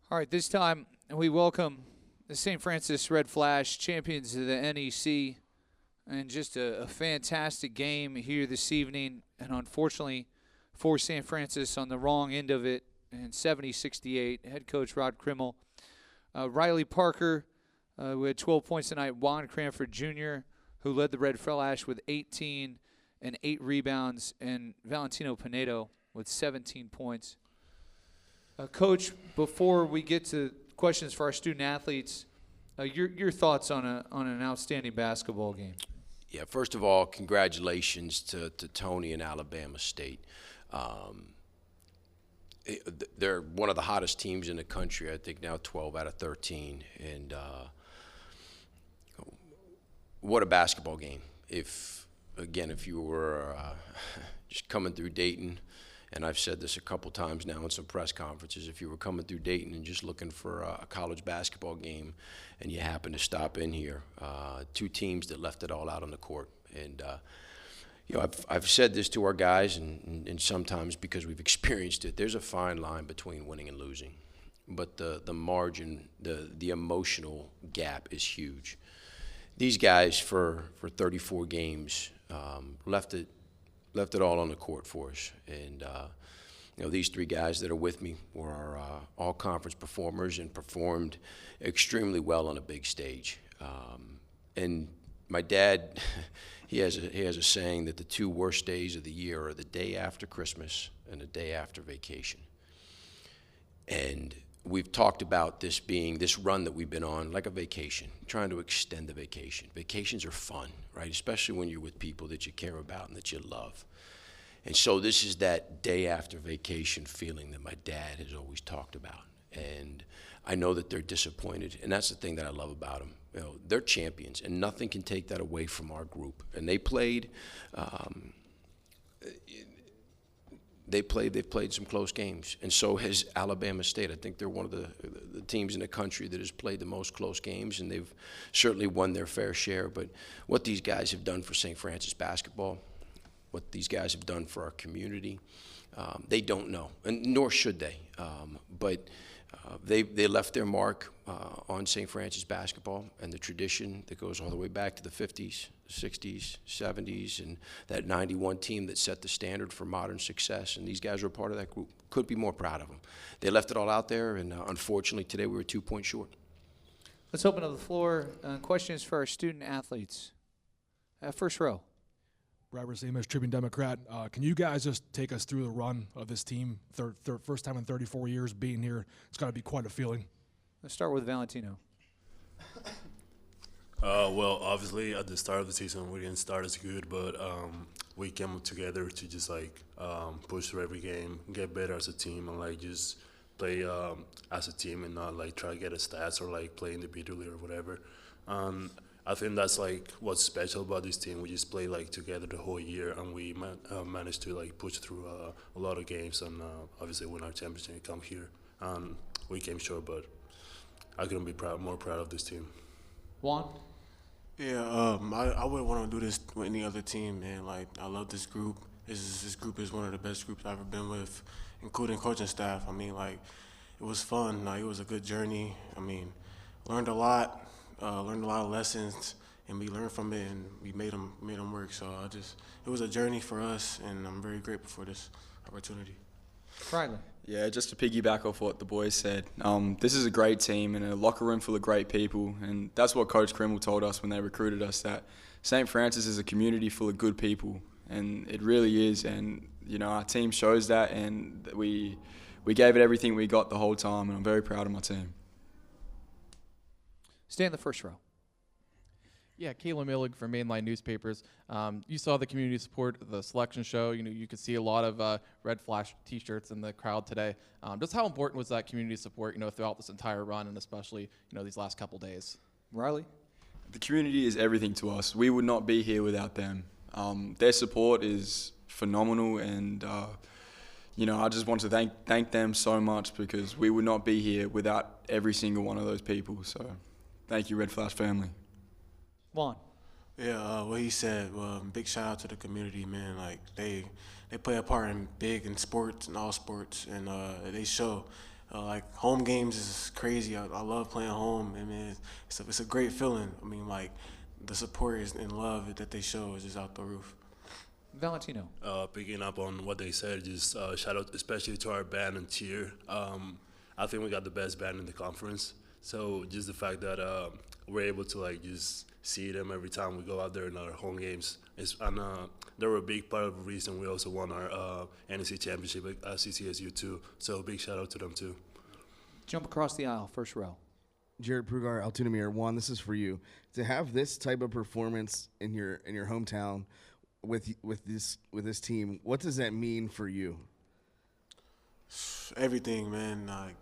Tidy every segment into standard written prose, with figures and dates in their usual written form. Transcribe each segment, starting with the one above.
All right, this time we welcome the St. Francis Red Flash, champions of the NEC, and just a fantastic game here this evening. And unfortunately for St. Francis on the wrong end of it, and 70-68, head coach Rod Krimmel. Riley Parker who had 12 points tonight. Juan Cranford Jr., who led the Red Flash with 18 and 8 rebounds, and Valentino Pinedo with 17 points. Coach, before we get to questions for our student athletes, your thoughts on an outstanding basketball game. Yeah, first of all, congratulations to Tony and Alabama State. They're one of the hottest teams in the country. I think now 12 out of 13. And what a basketball game. If you were just coming through Dayton, and I've said this a couple times now in some press conferences, if you were coming through Dayton and just looking for a college basketball game and you happen to stop in here, two teams that left it all out on the court. And, I've said this to our guys, and sometimes because we've experienced it, there's a fine line between winning and losing. But the margin, the emotional gap is huge. These guys, for 34 games, left it all on the court for us. And, these three guys that are with me were our all-conference performers and performed extremely well on a big stage. And my dad, he has a saying that the two worst days of the year are the day after Christmas and the day after vacation. And we've talked about this run that we've been on like a vacation, trying to extend the vacation. Vacations are fun, right? Especially when you're with people that you care about and that you love. And so this is that day after vacation feeling that my dad has always talked about. And I know that they're disappointed, and that's the thing that I love about them. They're champions, and nothing can take that away from our group. And they've played some close games, and so has Alabama State. I think they're one of the teams in the country that has played the most close games, and they've certainly won their fair share. But what these guys have done for St. Francis basketball, what these guys have done for our community, they don't know, and nor should they. But they left their mark on St. Francis basketball and the tradition that goes all the way back to the 50s, 60s, 70s, and that 91 team that set the standard for modern success. And these guys were part of that group. Could be more proud of them. They left it all out there, and unfortunately today we were 2 points short. Let's open up the floor. Questions for our student athletes. First row. Robert Amos, Tribune Democrat. Can you guys just take us through the run of this team? First time in 34 years being here. It's got to be quite a feeling. Let's start with Valentino. Well, obviously at the start of the season we didn't start as good, but we came together to just push through every game, get better as a team, and just play as a team and not try to get a stats or play individually or whatever. I think that's what's special about this team. We just play together the whole year, and we managed to push through a lot of games, and obviously win our championship and come here. We came short, but I couldn't be more proud of this team. Juan? Yeah, I wouldn't want to do this with any other team, man. I love this group. This group is one of the best groups I've ever been with, including coaching staff. It was fun. It was a good journey. Learned a lot. Learned a lot of lessons, and we learned from it, and we made them work. So it was a journey for us, and I'm very grateful for this opportunity. Riley. Yeah, just to piggyback off what the boys said, this is a great team and a locker room full of great people, and that's what Coach Krimmel told us when they recruited us, that St. Francis is a community full of good people, and it really is. And our team shows that, and we gave it everything we got the whole time, and I'm very proud of my team. Stay in the first row. Yeah, Kayla Millig from Mainline Newspapers. You saw the community support, the selection show. You could see a lot of Red Flash T-shirts in the crowd today. Just how important was that community support, throughout this entire run, and especially, these last couple days? Riley? The community is everything to us. We would not be here without them. Their support is phenomenal, and I just want to thank them so much, because we would not be here without every single one of those people. So, thank you, Red Flash family. Juan. Yeah, what he said. Big shout out to the community, man. They play a part in sports and all sports, and they show. Like home games is crazy. I love playing home. I mean, it's a great feeling. I mean, like the support and love that they show is just out the roof. Valentino. Picking up on what they said, just shout out especially to our band and cheer. I think we got the best band in the conference. So just the fact that we're able to like just see them every time we go out there in our home games, and they were a big part of the reason we also won our NCAA championship at CCSU too. So big shout out to them too. Jump across the aisle, first row. Jared Prugar, Altoona Mirror. Juan, this is for you. To have this type of performance in your hometown with this team, what does that mean for you? Everything, man. Like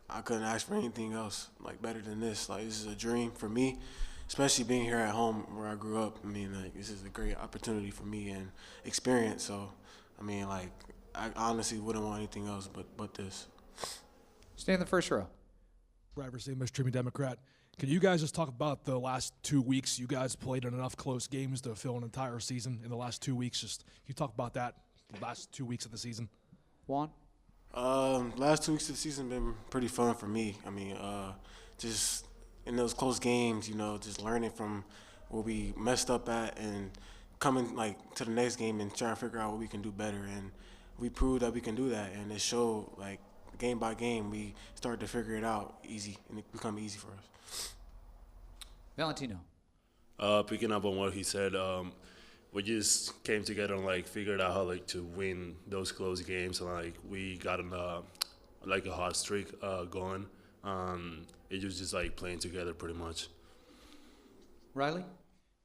I couldn't ask for anything else like better than this. Like this is a dream for me, especially being here at home where I grew up. I mean, like this is a great opportunity for me and experience. So, I mean, like I honestly wouldn't want anything else but this. Stay in the first row. Brad Versailles, Tribune Democrat. Can you guys just talk about the last 2 weeks? You guys played in enough close games to fill an entire season in the last 2 weeks. Just can you talk about that, the last 2 weeks of the season? Juan. Last 2 weeks of the season been pretty fun for me. I mean, just in those close games, you know, just learning from where we messed up at and coming like to the next game and trying to figure out what we can do better. And we proved that we can do that, and it showed like game by game we started to figure it out easy, and it become easy for us. Valentino. Picking up on what he said, we just came together and like figured out how like to win those close games, and like we got like a hot streak going. It was just like playing together pretty much. Riley.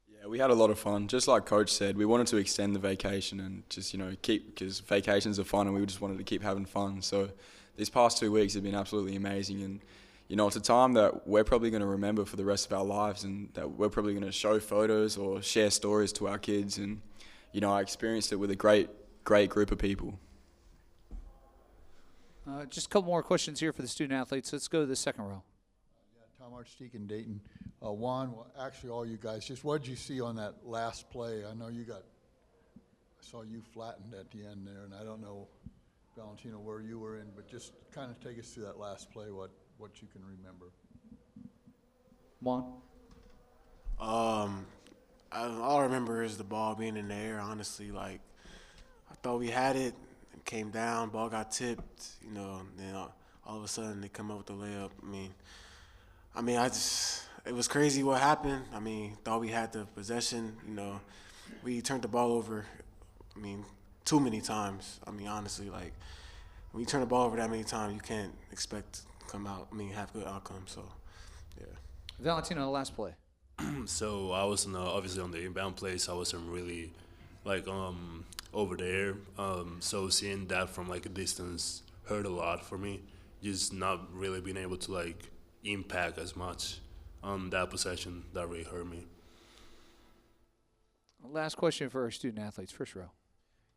Yeah, we had a lot of fun. Just like Coach said, we wanted to extend the vacation and just because vacations are fun, and we just wanted to keep having fun. So these past 2 weeks have been absolutely amazing, and it's a time that we're probably going to remember for the rest of our lives, and that we're probably going to show photos or share stories to our kids. And, I experienced it with a great group of people. Just a couple more questions here for the student athletes. Let's go to the second row. Tom Archsteek in Dayton. Juan, actually all you guys, just what did you see on that last play? I know I saw you flattened at the end there, and I don't know, Valentino, where you were in, but just kind of take us through that last play, what you can remember. Juan. All I remember is the ball being in the air, honestly. Like, I thought we had it, came down, ball got tipped, and then all of a sudden they come up with the layup. It was crazy what happened. Thought we had the possession, we turned the ball over, too many times. Honestly, like, when you turn the ball over that many times, you can't expect to come out, have good outcomes, so, yeah. Valentino, the last play. So I was obviously on the inbound play, so I wasn't really like over there. So seeing that from like a distance hurt a lot for me. Just not really being able to like impact as much on that possession, that really hurt me. Last question for our student athletes, first row.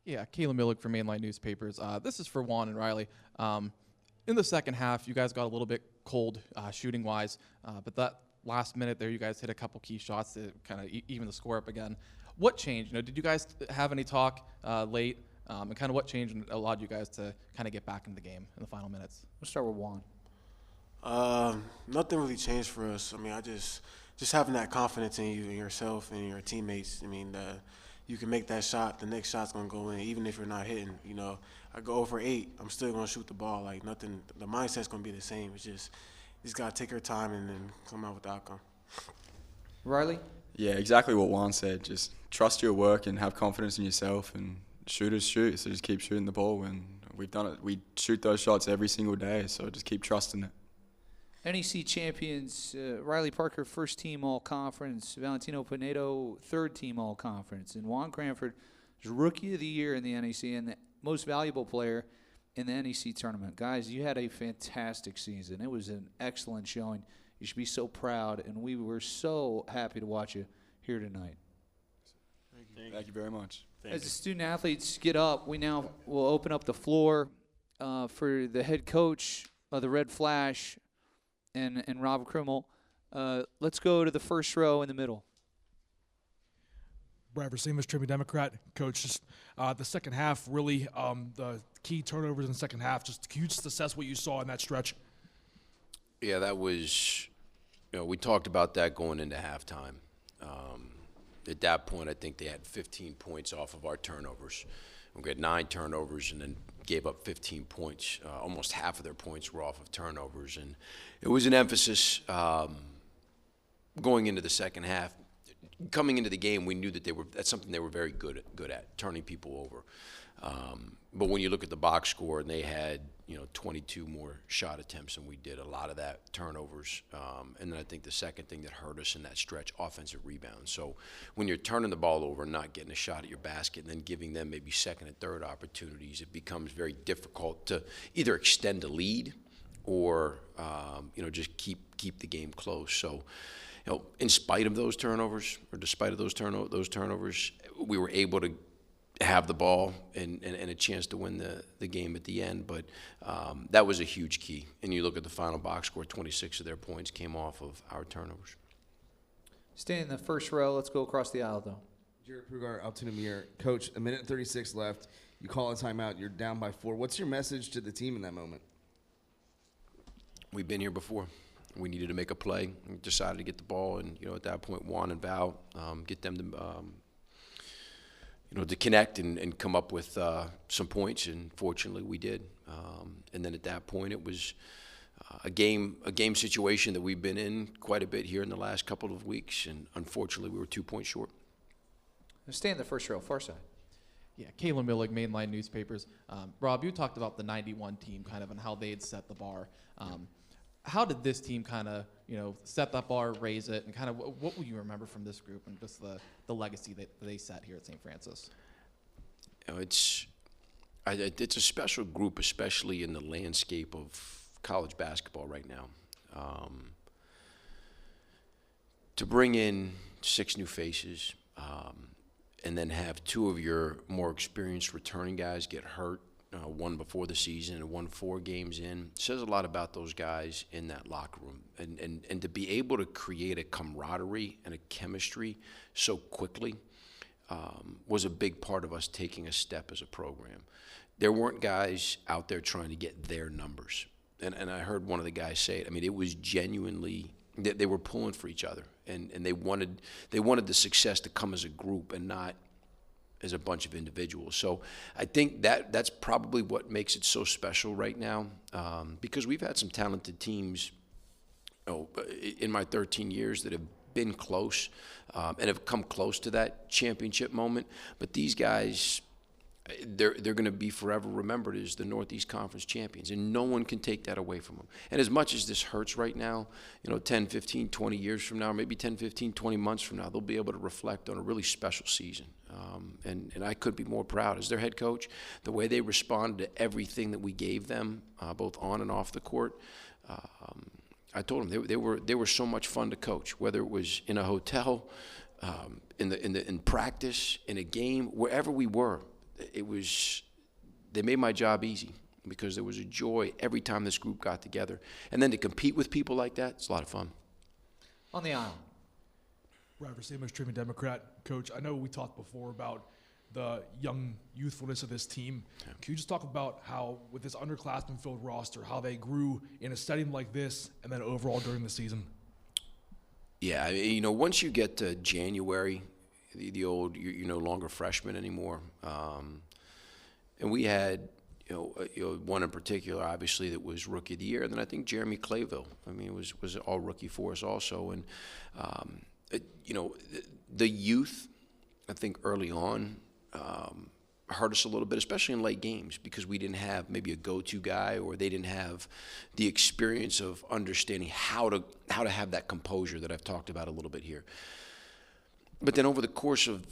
Yeah, Caleb Millick from Mainline Newspapers. This is for Juan and Riley. In the second half, you guys got a little bit cold shooting-wise, but that last minute there, you guys hit a couple key shots to kind of even the score up again. What changed? Did you guys have any talk late, and kind of what changed and allowed you guys to kind of get back into the game in the final minutes? We'll start with Juan. Nothing really changed for us. I just having that confidence in you and yourself and your teammates. That you can make that shot. The next shot's gonna go in, even if you're not hitting. I go over 8. I'm still gonna shoot the ball. Like nothing. The mindset's gonna be the same. It's just you just gotta take your time and then come out with the outcome. Riley. Yeah, exactly what Juan said. Just trust your work and have confidence in yourself, and shooters shoot. So just keep shooting the ball, and we've done it. We shoot those shots every single day. So just keep trusting it. NEC champions, Riley Parker, first team all-conference, Valentino Pinedo, third team all-conference, and Juan Cranford is rookie of the year in the NEC and the most valuable player in the NEC tournament. Guys, you had a fantastic season. It was an excellent showing. You should be so proud, and we were so happy to watch you here tonight. Thank you very much. As the student athletes get up, we now will open up the floor for the head coach of the Red Flash, and Rob Krimmel. Let's go to the first row in the middle. Brad Versemas, Tribune Democrat. Coach, just the second half, really the key turnovers in the second half. Can you just assess what you saw in that stretch? Yeah, that was, we talked about that going into halftime. At that point, I think they had 15 points off of our turnovers. We had 9 turnovers and then gave up 15 points. Almost half of their points were off of turnovers. And it was an emphasis going into the second half. Coming into the game, we knew that that's something they were very good at, turning people over. But when you look at the box score, and they had 22 more shot attempts than we did, a lot of that turnovers. And then I think the second thing that hurt us in that stretch, offensive rebounds. So when you're turning the ball over and not getting a shot at your basket and then giving them maybe second and third opportunities, it becomes very difficult to either extend a lead or just keep the game close. So in spite of those turnovers, or despite of those turnovers, we were able to have the ball and a chance to win the game at the end. But that was a huge key. And you look at the final box score, 26 of their points came off of our turnovers. Stay in the first row. Let's go across the aisle, though. Jared Prugar, Altoona Mirror. Coach, 1:36 left. You call a timeout. You're down by 4. What's your message to the team in that moment? We've been here before. We needed to make a play. We decided to get the ball, and at that point, Juan and Val, get them to connect and come up with some points, and fortunately we did. And then at that point, it was a game situation that we've been in quite a bit here in the last couple of weeks, and unfortunately we were 2 points short. Stay in the first row, far side. Yeah, Kalen Millig, Mainline Newspapers. Rob, you talked about the 91 team kind of and how they had set the bar. How did this team kind of, set that bar, raise it, and kind of what will you remember from this group and just the legacy that they set here at St. Francis? It's a special group, especially in the landscape of college basketball right now. To bring in 6 new faces and then have 2 of your more experienced returning guys get hurt, one before the season and one 4 games in, says a lot about those guys in that locker room. And to be able to create a camaraderie and a chemistry so quickly was a big part of us taking a step as a program. There weren't guys out there trying to get their numbers. And I heard one of the guys say it. I mean, it was genuinely, they were pulling for each other. And they wanted the success to come as a group and not as a bunch of individuals. So I think that's probably what makes it so special right now, because we've had some talented teams in my 13 years that have been close and have come close to that championship moment. But these guys, they're going to be forever remembered as the Northeast Conference champions, and no one can take that away from them. And as much as this hurts right now, 10, 15, 20 years from now, maybe 10, 15, 20 months from now, they'll be able to reflect on a really special season. And I could be more proud as their head coach, the way they responded to everything that we gave them, both on and off the court. I told them they were so much fun to coach, whether it was in a hotel, in practice, in a game, wherever we were. They made my job easy because there was a joy every time this group got together. And then to compete with people like that, it's a lot of fun. On the aisle. Brad Versemas, Tribune Democrat. Coach, I know we talked before about the young youthfulness of this team. Yeah. Can you just talk about how, with this underclassmen-filled roster, how they grew in a setting like this and then overall during the season? Yeah, once you get to January, the old, you're no longer freshmen anymore. And we had, one in particular, obviously, that was Rookie of the Year. And then I think Jeremy Clayville, was all rookie for us also. And, the youth, I think early on, hurt us a little bit, especially in late games, because we didn't have maybe a go-to guy, or they didn't have the experience of understanding how to have that composure that I've talked about a little bit here. But then over the course of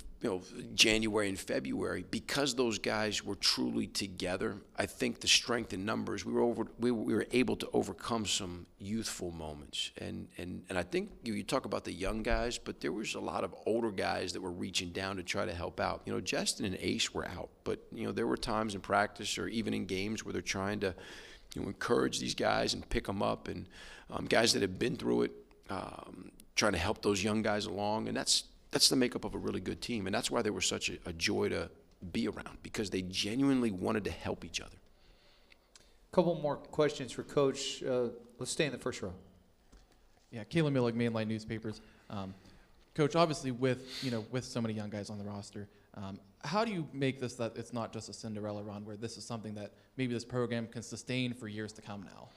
January and February, because those guys were truly together, I think the strength in numbers, we were able to overcome some youthful moments. And I think you talk about the young guys, but there was a lot of older guys that were reaching down to try to help out. Justin and Ace were out, but there were times in practice or even in games where they're trying to encourage these guys and pick them up, and guys that have been through it, trying to help those young guys along. And that's that's the makeup of a really good team, and that's why they were such a joy to be around, because they genuinely wanted to help each other. Couple more questions for Coach. Let's stay in the first row. Yeah, Caleb Millig, Mainline Newspapers. Coach, obviously with so many young guys on the roster, how do you make this that it's not just a Cinderella run, where this is something that maybe this program can sustain for years to come now?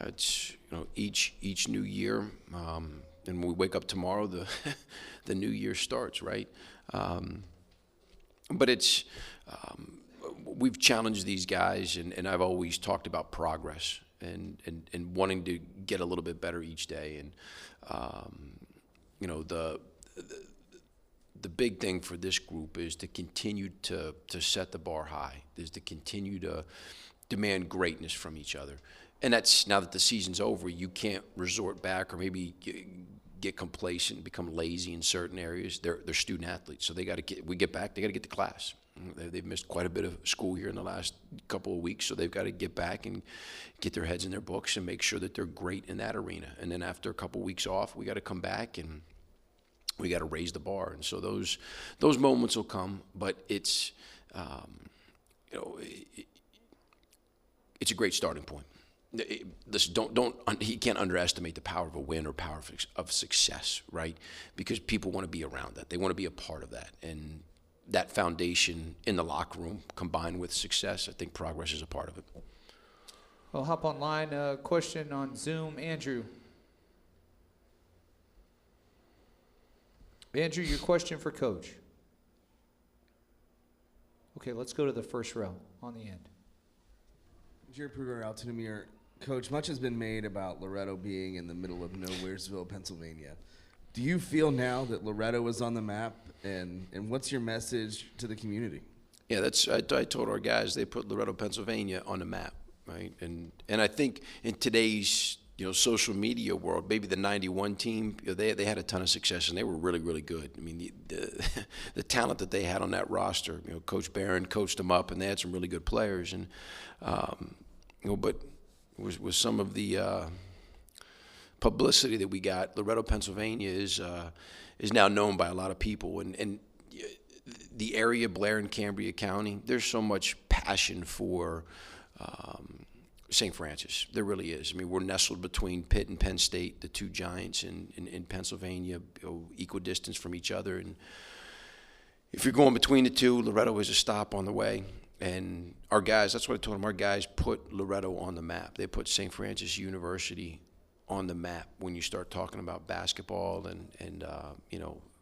It's each new year, and when we wake up tomorrow, the new year starts, right? But it's we've challenged these guys, and I've always talked about progress and wanting to get a little bit better each day. And the big thing for this group is to continue to set the bar high, is to continue to demand greatness from each other. And that's, now that the season's over, you can't resort back or maybe get complacent and become lazy in certain areas. They're student athletes, so they got to get back to class. They've missed quite a bit of school here in the last couple of weeks, so they've got to get back and get their heads in their books and make sure that they're great in that arena. And then after a couple of weeks off, we got to come back and we got to raise the bar. And so those moments will come, but it's it's a great starting point. He can't underestimate the power of a win or power of success, right? Because people want to be around that. They want to be a part of that. And that foundation in the locker room combined with success, I think progress is a part of it. Well, hop online. Question on Zoom. Andrew. Andrew, your question for Coach. Okay, let's go to the first row on the end. Jared Pruger, Altoona. Coach, much has been made about Loretto being in the middle of Nowheresville, Pennsylvania. Do you feel now that Loretto is on the map, and what's your message to the community? Yeah, I told our guys they put Loretto, Pennsylvania on the map, right? And I think in today's social media world, maybe the '91 team, they had a ton of success and they were really, really good. I mean, the talent that they had on that roster, Coach Barron coached them up, and they had some really good players. And but with some of the publicity that we got, Loretto, Pennsylvania is now known by a lot of people, and the area, Blair and Cambria County, there's so much passion for St. Francis. There really is. I mean, we're nestled between Pitt and Penn State, the two giants in Pennsylvania, equidistant from each other. And if you're going between the two, Loretto is a stop on the way. And our guys, that's what I told them, our guys put Loretto on the map. They put St. Francis University on the map when you start talking about basketball and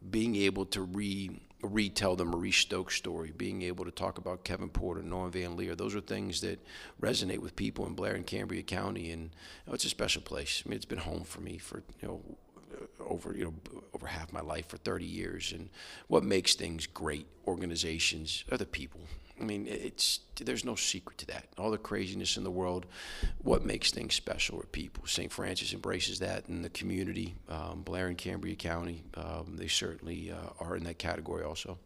being able to retell the Maurice Stokes story, being able to talk about Kevin Porter, Norm Van Leer. Those are things that resonate with people in Blair and Cambria County, and it's a special place. I mean, it's been home for me for over half my life, for 30 years. And what makes things great organizations are the people. I mean, there's no secret to that. All the craziness in the world, what makes things special are people. St. Francis embraces that in the community. Blair and Cambria County, they certainly are in that category also.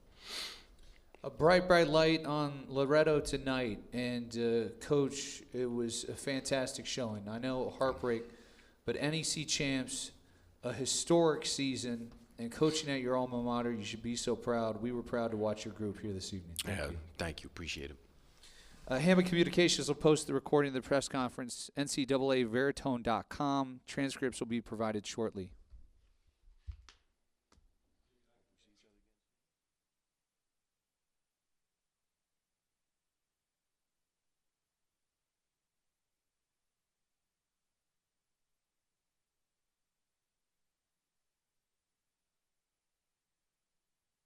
A bright, bright light on Loretto tonight. And, Coach, it was a fantastic showing. I know heartbreak, but NEC champs, a historic season. And coaching at your alma mater, you should be so proud. We were proud to watch your group here this evening. Thank you. Appreciate it. Hammond Communications will post the recording of the press conference, NCAA Veritone.com. Transcripts will be provided shortly.